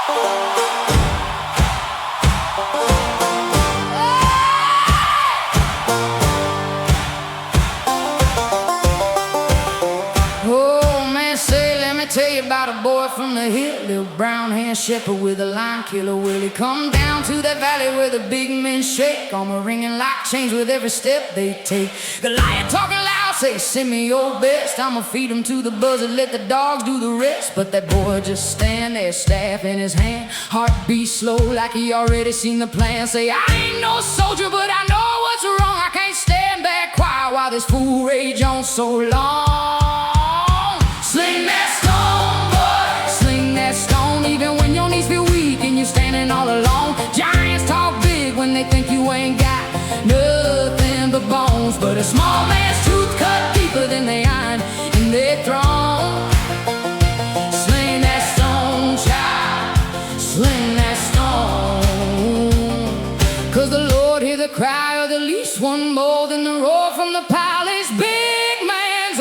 Oh man, say, let me tell you about a boy from the hill, little brown-haired shepherd with a lion killer. Will he come down to that valley where the big men shake? Armor ringing like chains with every step they take. Goliath talking loud, say, send me your best. I'ma feed him to the buzzard, let the dogs do the rest. But that boy just stand there, staff in his hand, heartbeat slow like he already seen the plan. Say, I ain't no soldier, but I know what's wrong. I can't stand back quiet while this fool rage on so long. Sling that stone, boy, sling that stone. Even when your knees feel weak and you're standing all alone. Giants talk big when they think you ain't got nothing but bones. But a small man's truth cut deeper than the iron in their throne. Sling that stone, child, sling that stone. 'Cause the Lord hear the cry of the least one more than the roar from the palace. Big man's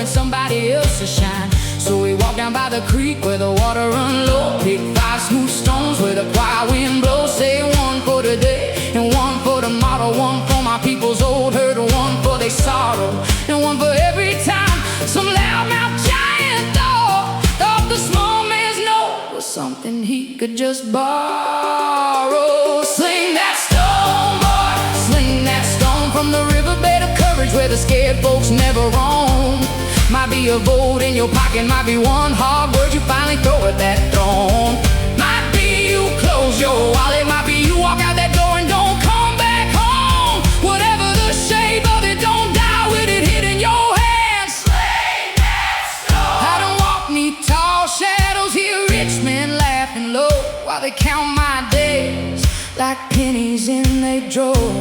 somebody else's shine. So he walked down by the creek where the water run low, picked 5 smooth stones where the quiet wind blows. Say, one for today and one for tomorrow, one for my people's old hurt, one for their sorrow, and one for every time some loudmouth giant thought the small man's note was something he could just borrow. Sling that stone, boy, sling that stone from the riverbed of courage where the scared folks never roam. Might be a vote in your pocket, might be one hard word you finally throw at that throne. Might be you close your wallet, might be you walk out that door and don't come back home. Whatever the shape of it, don't die with it hitting your hands. Sling that stone. I don't walk neath tall shadows, hear rich men laughing low while they count my days like pennies in their drawer.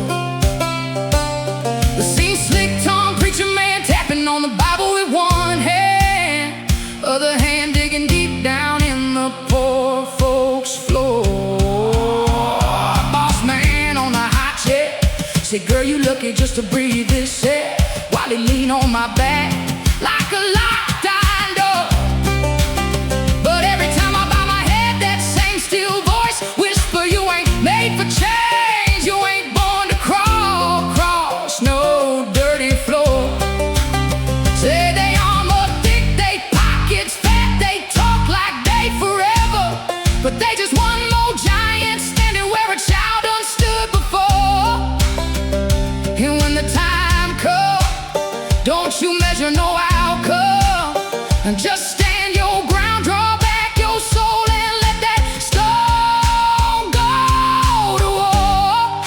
The scene slick tongue preacher man tapping on the Bible with one hand, other hand digging deep down in the poor folks' floor. Boss man on the hot chair said, girl, you lucky just to breathe this air, while he lean on my back like a locked iron door. But every time I bow my head, that same still voice whisper, you ain't made for change, you ain't born to crawl across no dirty floor. Say they armor thick, they pockets fat, they talk like they forever, but they just one more giant standing where a child done stood before. And when the time comes, don't you measure no outcome, and just stand your ground, draw back your soul and let that stone go to war.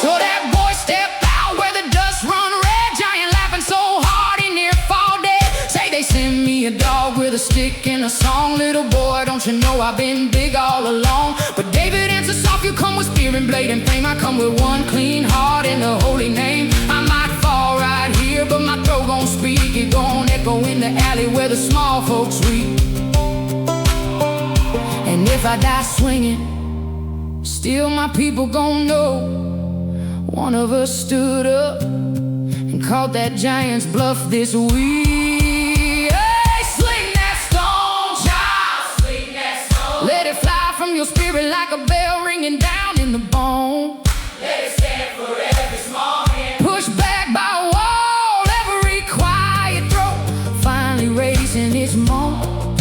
So that boy stepped out where the dust run red, giant laughing so hard he near fall dead. Say they send me a dog with a stick and a song. Little boy, don't you know I've been big all along? But David answers soft, you come with spear and blade and flame. I come with one clean heart in the holy name. I might fall right here, but my throat gon' speak. It gon' echo in the alley where the small folks weep. And if I die swinging, still my people gon' know one of us stood up and caught that giant's bluff this week. Hey, sling that stone, child, sling that stone. Let it fly from your spirit like a bell ringing down in the bone. Let it stand for every small hand, pushed back by a wall, every quiet throat finally raising its moan.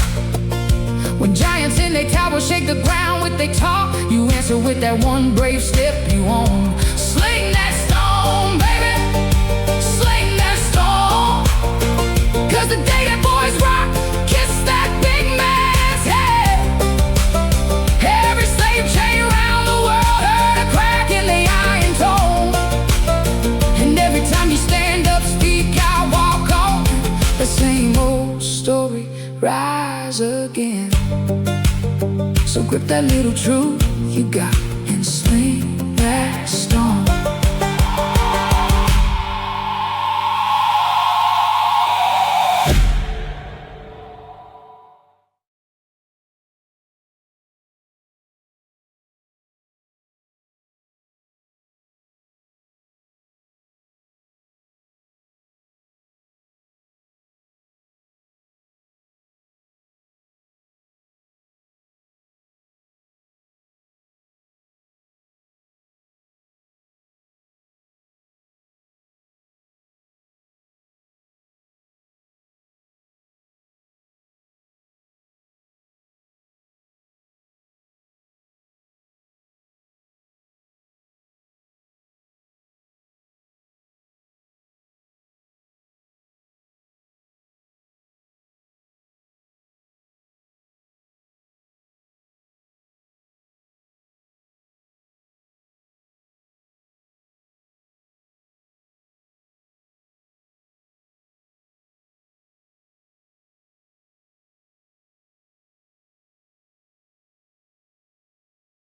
When giants in their tower shake the ground with their talk, you answer with that one brave step you own. Sling that stone, baby, sling that stone. 'Cause the day that boys rock, kiss that big man's head. Every slave chain around the world heard a crack in the iron tone. And every time you stand up, speak out, walk on, the same old story rise again. So grip that little truth you got and sling that stone.